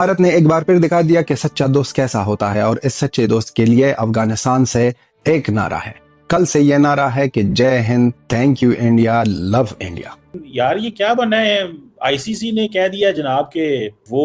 भारत ने एक बार फिर दिखा दिया कि सच्चा दोस्त कैसा होता है और इस सच्चे दोस्त के लिए अफगानिस्तान से एक नारा है। कल से ये नारा है कि जय Hind, thank you India, love India. यार ये क्या बना है? आईसीसी ने कह दिया जनाब के वो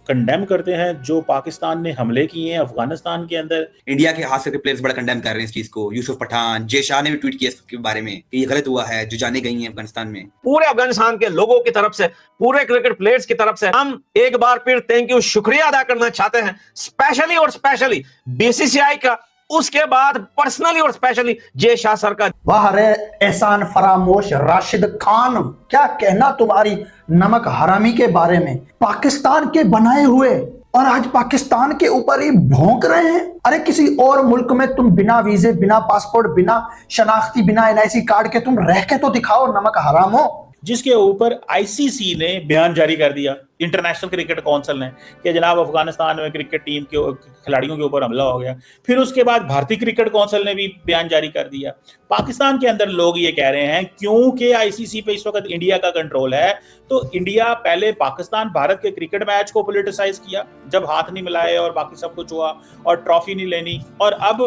कंडेम करते हैं जो पाकिस्तान ने हमले किए हैं अफगानिस्तान के अंदर। इंडिया के खास करके प्लेयर्स बड़ा कंडेम कर रहे हैं इस चीज को। यूसुफ पठान, जय शाह ने भी ट्वीट किया इसके बारे में कि ये गलत हुआ है जो जाने गई हैं अफगानिस्तान में। पूरे अफगानिस्तान के लोगों की तरफ से, पूरे क्रिकेट प्लेयर्स की तरफ से हम एक बार फिर थैंक यू, शुक्रिया अदा करना चाहते हैं, स्पेशली बीसीसीआई का, उसके बाद पर्सनली और स्पेशली जय शाह सर का। वाह रे एहसान फरामोश राशिद खान, क्या कहना तुम्हारी नमक हरामी के बारे में। पाकिस्तान के बनाए हुए और आज पाकिस्तान के ऊपर ही भौंक रहे हैं। अरे किसी और मुल्क में तुम बिना वीजे, बिना पासपोर्ट, बिना शनाख्ती, बिना एनआईसी कार्ड के तुम रह के तो दिखाओ, नमक हरामो। जिसके ऊपर आईसीसी ने बयान जारी कर दिया, इंटरनेशनल क्रिकेट काउंसिल ने, कि जनाब अफगानिस्तान में क्रिकेट टीम के खिलाड़ियों के ऊपर हमला हो गया। फिर उसके बाद भारतीय क्रिकेट काउंसिल ने भी बयान जारी कर दिया। पाकिस्तान के अंदर लोग ये कह रहे हैं क्योंकि आईसीसी पे इस वक्त इंडिया का कंट्रोल है, तो इंडिया पहले पाकिस्तान भारत के क्रिकेट मैच को पॉलिटिसाइज किया जब हाथ नहीं मिलाए और बाकी सब कुछ हुआ और ट्रॉफी नहीं लेनी, और अब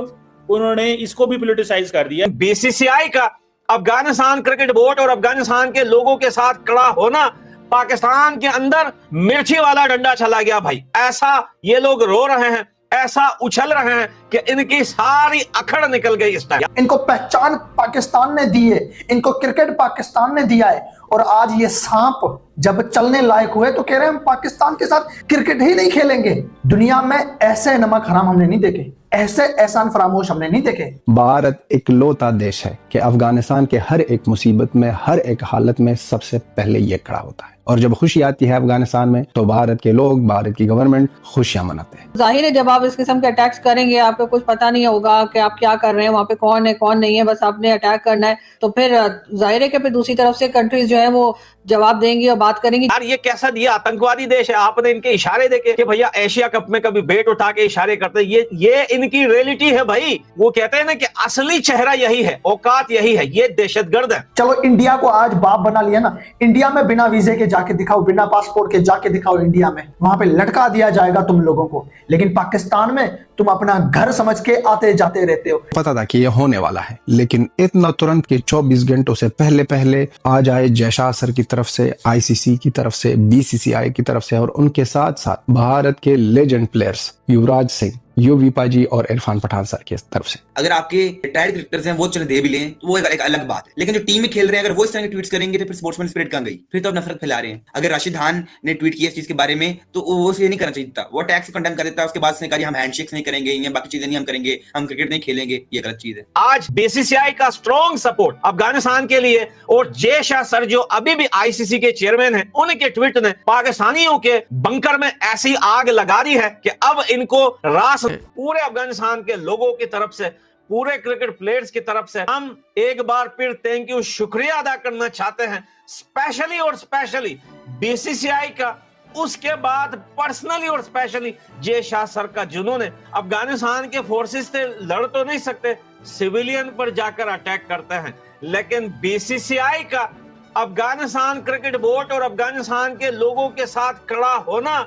उन्होंने इसको भी पॉलिटिसाइज कर दिया। बीसीसीआई का अफगानिस्तान क्रिकेट बोर्ड और अफगानिस्तान के लोगों के साथ खड़ा होना, पाकिस्तान के अंदर मिर्ची वाला डंडा चला गया भाई। ऐसा ये लोग रो रहे हैं, ऐसा उछल रहे हैं कि इनकी सारी अखड़ निकल गई इस टाइम। इनको पहचान पाकिस्तान ने दी है, इनको क्रिकेट पाकिस्तान ने दिया है, और आज ये सांप जब चलने लायक हुए तो कह रहे हैं हम पाकिस्तान के साथ क्रिकेट ही नहीं खेलेंगे। दुनिया में ऐसे नमक हराम हमने नहीं देखे, ऐसे एहसान फरामोश हमने नहीं देखे। भारत इकलौता देश है कि अफगानिस्तान के हर एक मुसीबत में, हर एक हालत में सबसे पहले ये खड़ा होता है, और जब खुशी आती है अफगानिस्तान में तो भारत के लोग, भारत की गवर्नमेंट खुशियां मनाते हैं। जाहिर है जब आप इस किस्म के अटैक्स करेंगे, आपको कुछ पता नहीं होगा कि आप क्या कर रहे हैं, वहाँ पे कौन है कौन नहीं है, बस आपने अटैक करना है, तो फिर जाहिर है कि फिर दूसरी तरफ से कंट्रीज जो है वो जवाब देंगी और बात करेंगी। यार ये कैसा दिया आतंकवादी देश है। आपने इनके इशारे देखे कि भैया एशिया कप में कभी बैट उठा के इशारे करते, ये इनकी रियलिटी है भाई। वो कहते हैं ना कि असली चेहरा यही है, औकात यही है, ये दहशतगर्द है। चलो इंडिया को आज बाप बना लिया ना, इंडिया में बिना वीजे के जाके दिखाओ, बिना पासपोर्ट के जाके दिखाओ इंडिया में, वहां पे लटका दिया जाएगा तुम लोगों को। लेकिन पाकिस्तान में तुम अपना घर समझ के आते जाते रहते हो। पता था कि ये होने वाला है, लेकिन इतना तुरंत कि 24 घंटों से पहले आ जाए जय शाह सर की तरफ से, आईसीसी की तरफ से, बीसीसीआई की तरफ से, और उनके साथ साथ भारत के legend players Yuvraj Singh, UV पाजी और इरफान पठान सर की तरफ से। अगर आपके रिटायर्ड क्रिकेटर्स हैं वो चले दे भी लें तो वो एक अलग बात है, लेकिन जो टीम में खेल रहे हैं अगर वो इस तरह के ट्वीट्स करेंगे तो फिर स्पोर्ट्समैन स्पिरिट कहां गई? फिर तो अब नफरत फैला रहे हैं। अगर राशिद खान ने ट्वीट किया इस चीज के बारे में तो वो उसे नहीं करना चाहिए था, वो टैक्स को कंडेम कर देता। उसके बाद उसने कहा हम हैंडशेक्स नहीं करेंगे या बाकी चीजें नहीं हम करेंगे, हम क्रिकेट नहीं खेलेंगे, ये गलत चीज है। आज बीसीसीआई का स्ट्रॉन्ग सपोर्ट अफगानिस्तान के लिए, और जय शाह सर जो अभी भी आईसीसी के चेयरमैन हैं, उनके ट्वीट ने पाकिस्तानियों के बंकर में ऐसी आग लगा दी है कि अब इनको रास। पूरे अफगानिस्तान के लोगों की तरफ से, पूरे क्रिकेट प्लेयर्स की तरफ से हम एक बार फिर थैंक यू, शुक्रिया अदा करना चाहते हैं, स्पेशली बीसीसीआई का, उसके बाद पर्सनली और स्पेशली जय शाह सर का, जिन्होंने अफगानिस्तान के फोर्सेस से लड़ तो नहीं सकते, सिविलियन पर जाकर अटैक करते हैं, लेकिन बीसीसीआई का अफगानिस्तान क्रिकेट बोर्ड और अफगानिस्तान के लोगों के साथ खड़ा होना,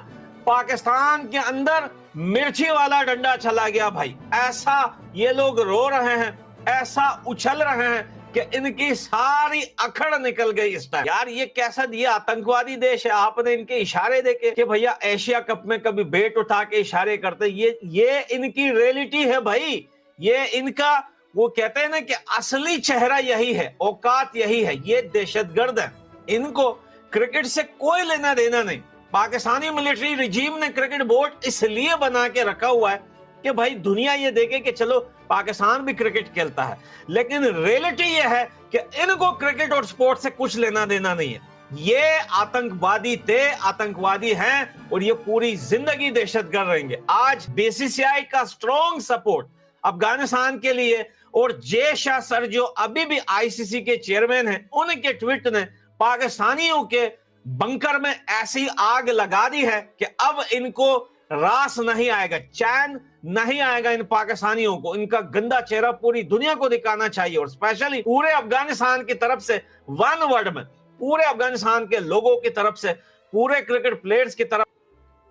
पाकिस्तान के अंदर मिर्ची वाला डंडा चला गया भाई। ऐसा ये लोग रो रहे हैं, ऐसा उछल रहे हैं कि इनकी सारी अखड़ निकल गई इस टाइम। यार ये कैसा दिया आतंकवादी देश है। आपने इनके इशारे देखे कि भैया एशिया कप में कभी बैट उठा के इशारे करते, ये इनकी रियलिटी है भाई। ये इनका, वो कहते हैं ना कि असली चेहरा यही है, औकात यही है, ये दहशतगर्द है। इनको क्रिकेट से कोई लेना देना नहीं। पाकिस्तानी मिलिट्री रिजीम ने क्रिकेट बोर्ड इसलिए बना के रखा हुआ है कि भाई दुनिया ये देखे कि चलो पाकिस्तान भी क्रिकेट खेलता है, लेकिन रियलिटी ये है कि इनको क्रिकेट और स्पोर्ट से कुछ लेना देना नहीं है। ये आतंकवादी थे, आतंकवादी हैं, और ये पूरी जिंदगी दहशतगर्द रहेंगे। आज बीसीसीआई का स्ट्रॉन्ग सपोर्ट अफगानिस्तान के लिए, और जय शाह सर जो अभी भी आईसीसी के चेयरमैन हैं, उनके ट्वीट ने पाकिस्तानियों के बंकर में ऐसी आग लगा दी है कि अब इनको रास नहीं आएगा, चैन नहीं आएगा इन पाकिस्तानियों को। इनका गंदा चेहरा पूरी दुनिया को दिखाना चाहिए, और स्पेशली पूरे अफगानिस्तान की तरफ से, वन वर्ड में पूरे अफगानिस्तान के लोगों की तरफ से, पूरे क्रिकेट प्लेयर्स की तरफ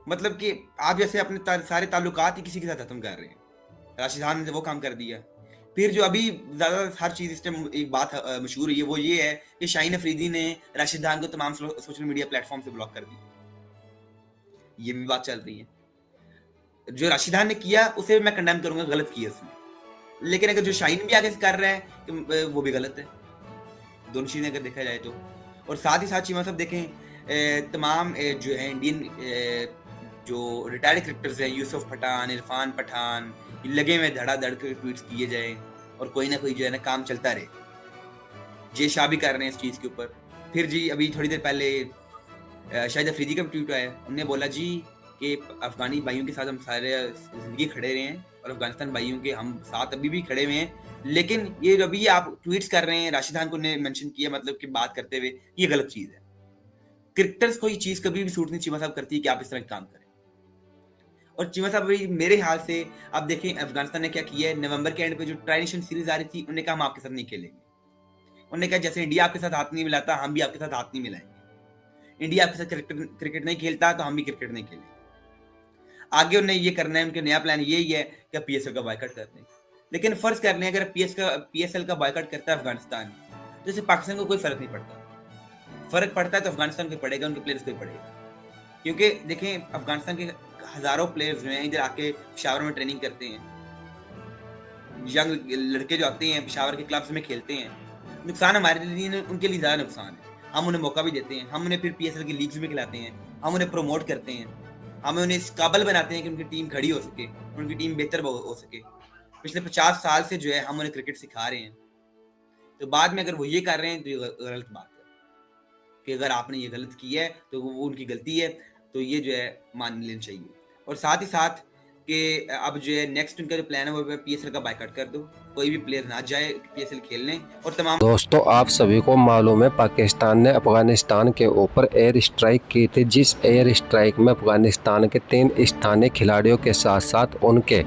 मतलब कि आप जैसे अपने सारे ताल्लुकात ही किसी के साथ खत्म कर रहे हैं। राशिद खान ने वो काम कर दिया। फिर जो अभी ज्यादा हर चीज इस टाइम एक बात मशहूर हुई है वो ये है कि शाहीन अफरीदी ने राशिद खान को तमाम सोशल मीडिया प्लेटफॉर्म से ब्लॉक कर दिया। ये भी बात चल रही है। जो राशिद खान ने किया उसे मैं कंडेम करूंगा, गलत किया उसने। लेकिन अगर जो शाहीन भी आगे से कर रहा है वो भी गलत है। दोनों चीजें अगर देखा जाए तो। और साथ ही साथ चीमा साहब देखें, तमाम जो है इंडियन जो रिटायर्ड क्रिकेटर्स हैं, यूसुफ पठान, इरफान पठान, लगे में धड़ाधड़ के ट्वीट्स किए जाए और कोई ना कोई जो है ना काम चलता रहे। जे शाह भी कर रहे हैं इस चीज़ के ऊपर। फिर जी अभी थोड़ी देर पहले शाहिद अफरीदी का भी ट्वीट आया, उन्होंने बोला जी कि अफगानी भाइयों के साथ हम सारे जिंदगी खड़े रहे हैं और अफगानिस्तान भाइयों के हम साथ अभी भी खड़े हुए हैं। लेकिन ये अभी आप ट्वीट्स कर रहे हैं, राशिद खान को ने मेंशन किया, मतलब कि बात करते हुए, ये गलत चीज़ है। क्रिकेटर्स को ये चीज़ कभी भी सूट नहीं चीमा साहब करती कि आप इस तरह काम करें। और चीमा साहब भाई मेरे हाल से आप देखें अफगानिस्तान ने क्या किया है। नवंबर के एंड पे जो ट्राई नेशन सीरीज आ रही थी, उन्होंने कहा हम आपके साथ नहीं खेलेंगे। उन्होंने कहा जैसे इंडिया आपके साथ हाथ नहीं मिलाता, हम भी आपके साथ हाथ नहीं मिलाएंगे। इंडिया आपके साथ क्रिकेट नहीं खेलता तो हम भी क्रिकेट नहीं खेलेंगे। आगे उन्हें ये करना है, उनके नया प्लान यही है कि पीएसएल का बायकॉट कर दें। लेकिन फर्ज कर लें अगर पीएसएल का बायकॉट करता है अफगानिस्तान, तो इससे पाकिस्तान को कोई फर्क नहीं पड़ता। फर्क पड़ता है तो अफगानिस्तान को पड़ेगा, उनके प्लेयर्स को पड़ेगा। क्योंकि देखें अफगानिस्तान के हजारों प्लेयर्स जो हैं इधर आके पेशावर में ट्रेनिंग करते हैं। यंग लड़के जो आते हैं पेशावर के क्लब्स में खेलते हैं। नुकसान हमारे लिए, उनके लिए ज़्यादा नुकसान है। हम उन्हें मौका भी देते हैं, हम उन्हें फिर पीएसएल की लीग्स में खिलाते हैं, हम उन्हें प्रमोट करते हैं, हम उन्हें इस काबिल बनाते हैं कि उनकी टीम खड़ी हो सके, उनकी टीम बेहतर हो सके। पिछले 50 साल से जो है हम उन्हें क्रिकेट सिखा रहे हैं। तो बाद में अगर वो ये कर रहे हैं तो ये गलत बात है कि अगर आपने ये गलत किया है तो वो उनकी गलती है, तो ये जो है मान लेना चाहिए। और साथ ही साथ कि अब जो है नेक्स्ट उनका जो प्लान है वो पीएसएल का बायकॉट कर दो, कोई भी प्लेयर ना जाए पीएसएल खेलने। और तमाम दोस्तों आप सभी को मालूम है पाकिस्तान ने अफगानिस्तान के ऊपर एयर स्ट्राइक की थी, जिस एयर स्ट्राइक में अफगानिस्तान के 3 स्थानीय खिलाड़ियों के साथ साथ उनके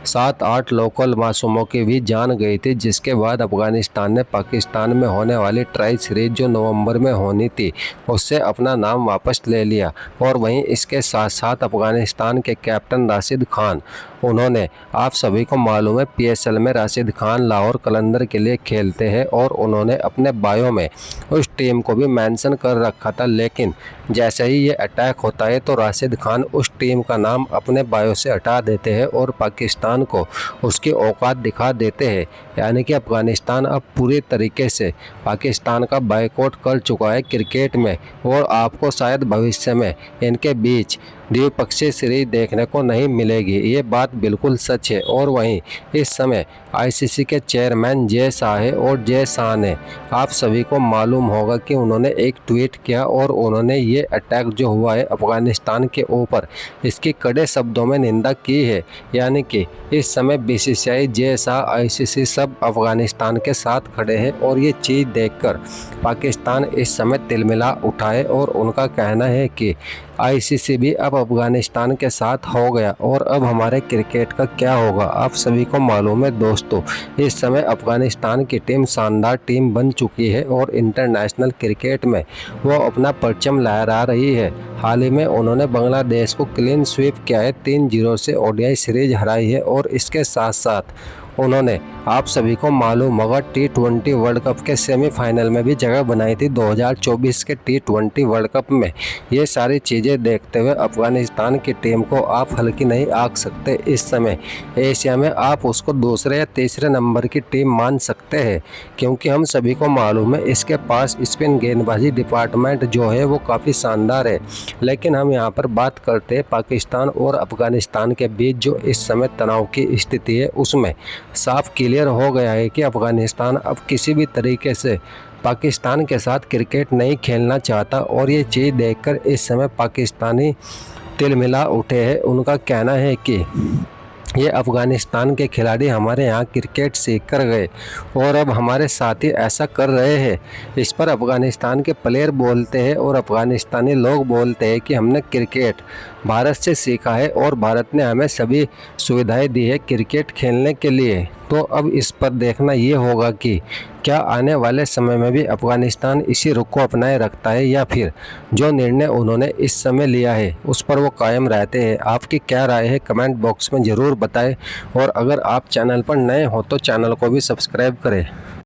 7-8 लोकल मासूमों की भी जान गई थी। जिसके बाद अफगानिस्तान ने पाकिस्तान में होने वाली ट्राई सीरीज जो नवंबर में होनी थी उससे अपना नाम वापस ले लिया। और वहीं इसके साथ साथ अफगानिस्तान के कैप्टन राशिद खान, उन्होंने आप सभी को मालूम है पीएसएल में राशिद खान लाहौर कलंदर के लिए खेलते हैं और उन्होंने अपने बायो में उस टीम को भी मेंशन कर रखा था। लेकिन जैसे ही ये अटैक होता है तो राशिद खान उस टीम का नाम अपने बायो से हटा देते हैं और पाकिस्तान को उसकी औकात दिखा देते हैं। यानी कि अफगानिस्तान अब पूरी तरीके से पाकिस्तान का बायकॉट कर चुका है क्रिकेट में। और आपको शायद भविष्य में इनके बीच द्विपक्षीय सीरीज देखने को नहीं मिलेगी, ये बात बिल्कुल सच है। और वहीं इस समय आईसीसी के चेयरमैन जे शाह है और जे शाह ने आप सभी को मालूम होगा कि उन्होंने एक ट्वीट किया और उन्होंने ये अटैक जो हुआ है अफगानिस्तान के ऊपर, इसकी कड़े शब्दों में निंदा की है। यानी कि इस समय बीसीसीआई, जे शाह, आईसीसी सब अफगानिस्तान के साथ खड़े हैं। और ये चीज़ देखकर पाकिस्तान इस समय तिलमिला उठा है और उनका कहना है कि आईसीसी भी अब अफगानिस्तान के साथ हो गया और अब हमारे क्रिकेट का क्या होगा। आप सभी को मालूम है दोस्तों इस समय अफगानिस्तान की टीम शानदार टीम बन चुकी है और इंटरनेशनल क्रिकेट में वो अपना परचम लहरा रही है। हाल ही में उन्होंने बांग्लादेश को क्लीन स्वीप किया है, 3-0 से ओडीआई सीरीज हराई है। और इसके साथ साथ उन्होंने आप सभी को मालूम होगा T20 वर्ल्ड कप के सेमीफाइनल में भी जगह बनाई थी 2024 के T20 वर्ल्ड कप में। ये सारी चीज़ें देखते हुए अफगानिस्तान की टीम को आप हल्की नहीं आंक सकते। इस समय एशिया में आप उसको दूसरे या तीसरे नंबर की टीम मान सकते हैं, क्योंकि हम सभी को मालूम है इसके पास स्पिन गेंदबाजी डिपार्टमेंट जो है वो काफ़ी शानदार है। लेकिन हम यहाँ पर बात करते हैं पाकिस्तान और अफगानिस्तान के बीच जो इस समय तनाव की स्थिति है, उसमें साफ क्लियर हो गया है कि अफगानिस्तान अब किसी भी तरीके से पाकिस्तान के साथ क्रिकेट नहीं खेलना चाहता। और ये चीज़ देखकर इस समय पाकिस्तानी तिलमिला उठे हैं। उनका कहना है कि ये अफ़गानिस्तान के खिलाड़ी हमारे यहाँ क्रिकेट सीख कर गए और अब हमारे साथी ऐसा कर रहे हैं। इस पर अफ़गानिस्तान के प्लेयर बोलते हैं और अफ़गानिस्तानी लोग बोलते हैं कि हमने क्रिकेट भारत से सीखा है और भारत ने हमें सभी सुविधाएं दी है क्रिकेट खेलने के लिए। तो अब इस पर देखना ये होगा कि क्या आने वाले समय में भी अफगानिस्तान इसी रुख को अपनाए रखता है या फिर जो निर्णय उन्होंने इस समय लिया है उस पर वो कायम रहते हैं? आपकी क्या राय है कमेंट बॉक्स में ज़रूर बताएं और अगर आप चैनल पर नए हो तो चैनल को भी सब्सक्राइब करें।